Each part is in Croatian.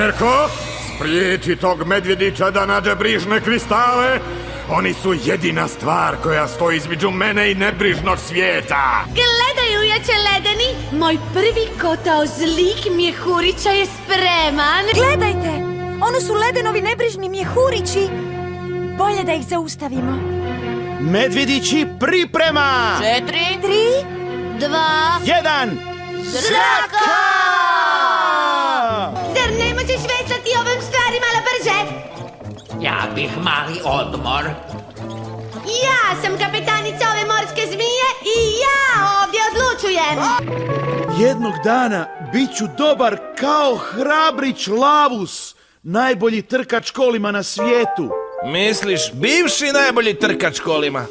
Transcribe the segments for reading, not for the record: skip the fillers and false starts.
Žerko, spriječi tog medvjedića da nađe brižne kristale. Oni su jedina stvar koja stoji između mene i nebrižnog svijeta. Gledaj, ujače ledeni, moj prvi kotao zlik mjehurića je spreman. Gledajte, ono su ledenovi nebrižni mjehurići. Bolje da ih zaustavimo. Medvjedići priprema! 4, 3, 2, 1! zraka! Zar ne možeš veslati ovim stvari malo brže? Ja bih mali odmor. Ja sam kapetanica ove morske zmije i ja ovdje odlučujem. Jednog dana bit ću dobar kao hrabrić Lavus, najbolji trkač kolima na svijetu. Misliš, bivši najbolji trkač kolima?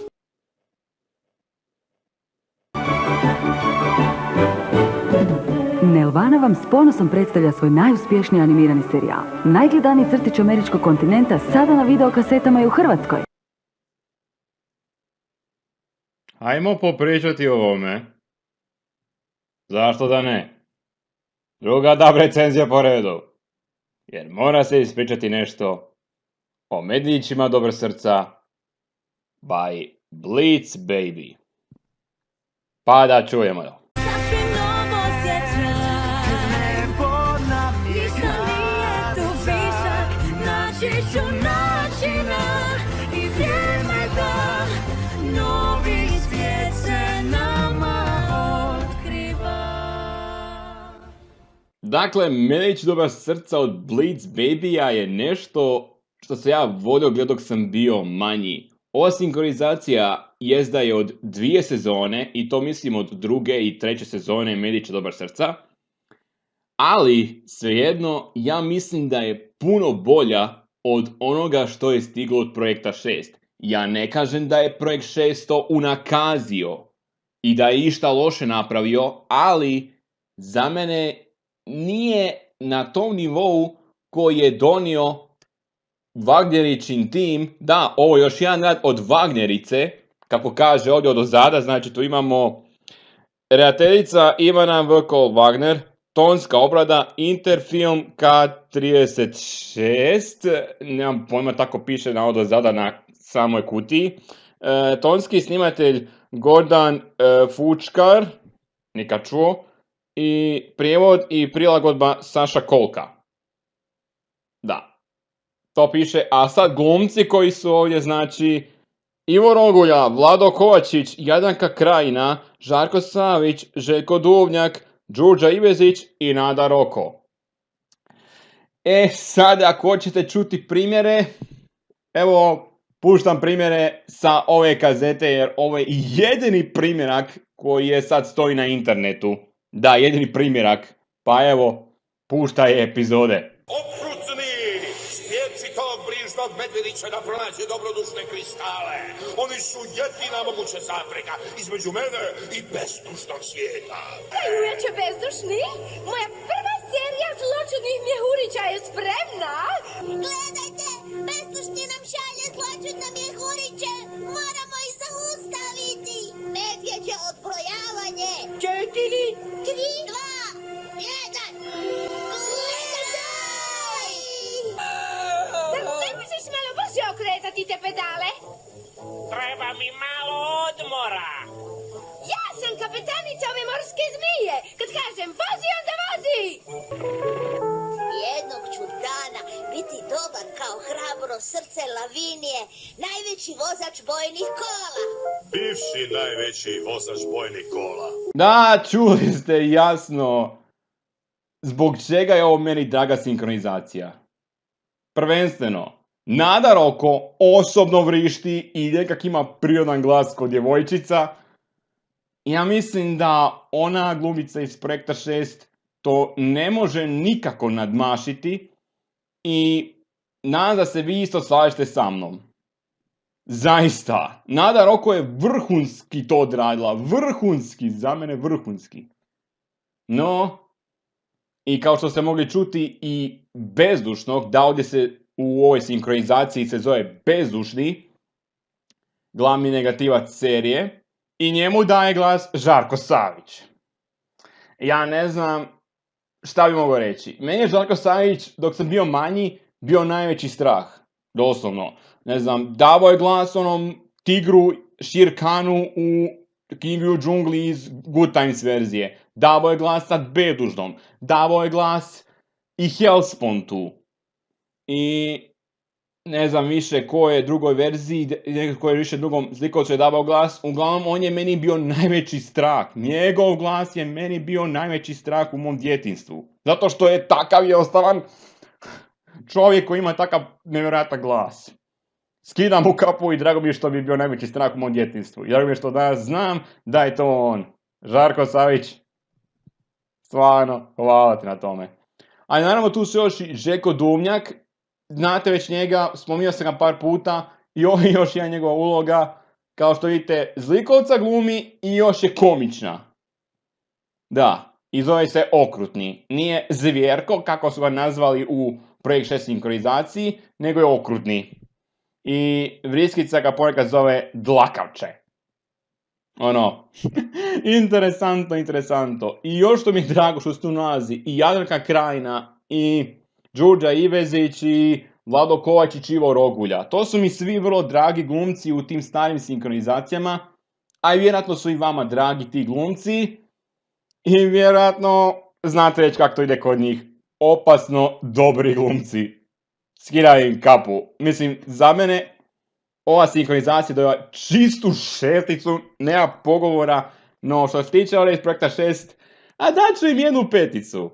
Nelvana vam s ponosom predstavlja svoj najuspješniji animirani serijal. Najgledaniji crtić američkog kontinenta sada na videokasetama i u Hrvatskoj. Ajmo popričati o ovome. Zašto da ne? Druga dobra recenzija po redu. Jer mora se ispričati nešto o medvjedićima dobrog srca by Bleach Baby. Pa da čujemo. Dakle, Medvjedić dobrog srca od Bleach Baby-a je nešto što se ja volio gledati dok sam bio manji. Ova sinkronizacija jezda je od 2 sezone, i to mislim od 2. i 3. sezone Medvjedića dobrog srca. Ali, svejedno, ja mislim da je puno bolja od onoga što je stiglo od projekta 6. Ja ne kažem da je projekt 6 to unakazio i da je išta loše napravio, ali za mene nije na tom nivou koji je donio Wagnerićin tim. Da, ovo je još jedan rad od Wagnerice, kako kaže ovdje od ozada, znači tu imamo redateljica Ivana Vkol Wagner, tonska obrada Interfilm K36, nemam pojma, tako piše na od ozada na samoj kutiji, tonski snimatelj Gordan Fučkar, nikad čuo, i prijevod i prilagodba Saša Kolka. Da, to piše, a sad glumci koji su ovdje, znači Ivo Rogulja, Vlado Kovačić, Jadranka Krajina, Žarko Savić, Željko Duvnjak, Đurđa Ivezić i Nada Roko. Sad ako hoćete čuti primjere, evo puštam primjere sa ove kazete, jer ovo je jedini primjerak koji je sad stoji na internetu. Da, jedini primjerak. Pa evo, puštaj epizode. Okrutni! Spriječi tog brižnog medvjedića da pronađe dobrodušne kristale. Oni su jedina moguća zapreka između mene i bezdušnog svijeta. Ujače bezdušni, moja prva serija zločudnih mjehurića je spremna. Gledajte, bezdušni nam šalje zločudne mjehuriće. Moramo ih zaustaviti. Medvjeđe odbrojavanje. 4, 3, 2, 1. Zar ne možeš malo brže okretati te pedale? Treba mi malo odmora. Ja sam kapetanica ove morske zmije. Kad kažem vozi, onda vozi. Jednog ću dana biti dobar kao hrabro srce Lavinije, najveći vozač bojnih kola. Bivši najveći vozač bojnih kola. Da, čuli ste jasno zbog čega je ovo meni draga sinkronizacija. Prvenstveno, Nada Roko osobno vrišti i nekak ima prirodan glas kod djevojčica. Ja mislim da ona glumica iz projekta 6 to ne može nikako nadmašiti i nadam da se vi isto slažete sa mnom. Zaista, Nada Roko je vrhunski to odradila, vrhunski, za mene vrhunski. No, i kao što ste mogli čuti i bezdušnog, da ovdje se u ovoj sinkronizaciji se zove bezdušni, glavni negativac serije, i njemu daje glas Žarko Savić. Ja ne znam šta bi mogao reći? Meni je Žarko Savić, dok sam bio manji, bio najveći strah. Doslovno. Ne znam, davao je glas onom tigru Shere Khanu u Kingu u džungli iz Good Times verzije. Davao je glas sad Bedužnom. Davao je glas i Hellspontu. I ne znam više koje drugoj verziji, ko je više drugom zlikovcu je davao glas. Uglavnom, on je meni bio najveći strah. Njegov glas je meni bio najveći strah u mom djetinjstvu. Zato što je takav jednostavan čovjek koji ima takav nevjerojatan glas. Skidam mu kapu i drago mi je što bi bio najveći strah u mom djetinjstvu. Drago mi je što danas znam da je to on. Žarko Savić, stvarno, hvala ti na tome. A naravno tu su još i Željko Duvnjak. Znate već njega, spominjao sam ga par puta i ovo je još jedna njegova uloga. Kao što vidite, zlikovca glumi i još je komična. Da, i zove se Okrutni. Nije Zvjerko, kako su ga nazvali u Projekt 6 sinkronizaciji, nego je Okrutni. I Vriskica ga ponekad zove Dlakavče. Ono, interesantno. I još što mi je drago što se tu nalazi i Jadranka Krajina, i Đurđa Ivezić, i Vlado Kovačić, i Ivo Rogulja. To su mi svi vrlo dragi glumci u tim starim sinkronizacijama, a i vjerojatno su i vama dragi ti glumci. I vjerojatno znate već kako to ide kod njih. Opasno dobri glumci. Skidaj im kapu. Mislim, za mene ova sinkronizacija dobiva čistu šesticu, nema pogovora, no što se tiče ove iz Projekta 6, a daću im 1 peticu.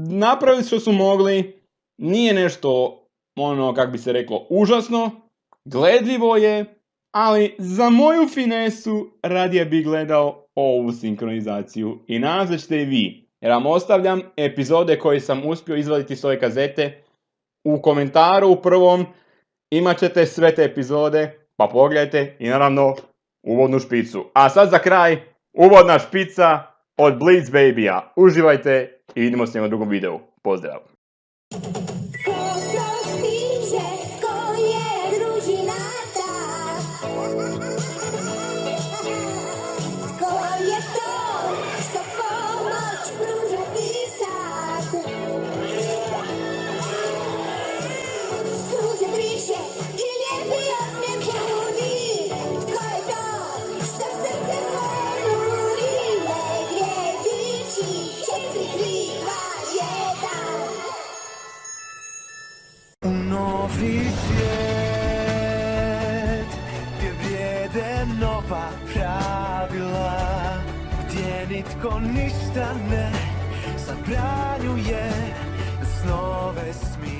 Napravili što su mogli, nije nešto, ono, kak bi se reklo, užasno, gledljivo je, ali za moju finesu radije bi gledao ovu sinkronizaciju i nadam se da ćete i vi, jer vam ostavljam epizode koje sam uspio izvaditi s ove kazete. U komentaru u prvom imat ćete sve te epizode, pa pogledajte i naravno uvodnu špicu. A sad za kraj, uvodna špica od Bleeds Baby-a. Uživajte i vidimo se u drugom videu. Pozdrav! Novi svijet gdje vrijede nova pravila, gdje nitko ništa ne zabranjuje, snove smije.